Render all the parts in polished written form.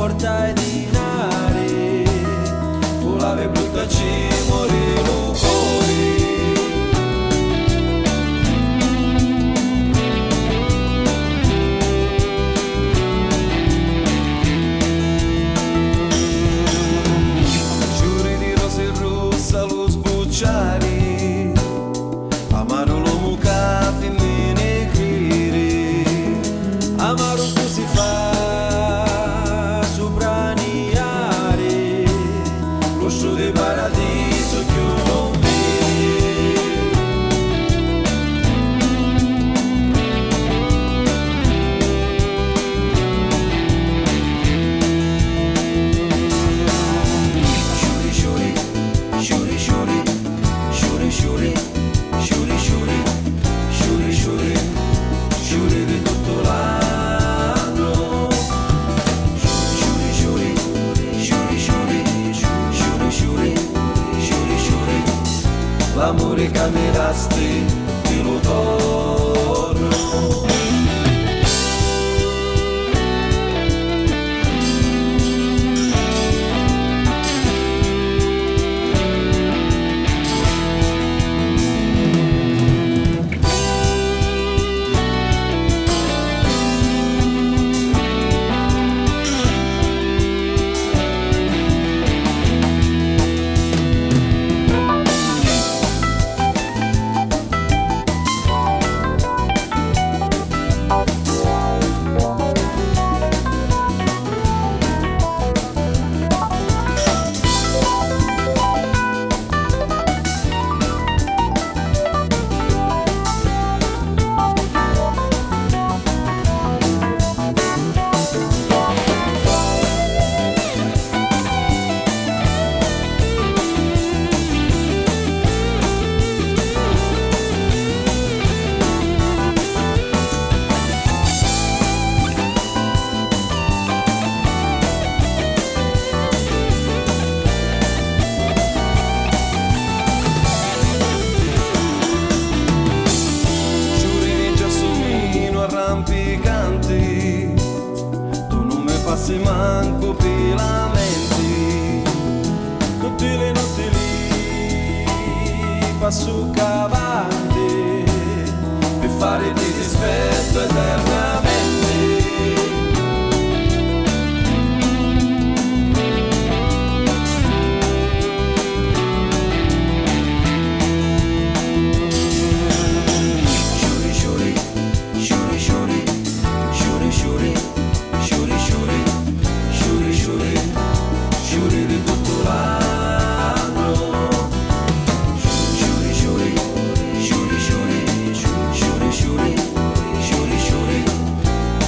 porta ai dinari, volava e buttaci morì lucori. Giuri di rose rossa lo sbucciari, amaro l'uomo capi mine criri, amaro tu si fa sopraniare, lo show di paradiso che non l'amore che mi resti te lo torno. Arrampicanti, tu non mi passi manco per lamenti, tutte le notti lì passo avanti per fare di dispetto eternamente.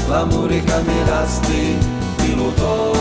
L'amore che mi resti te lo do.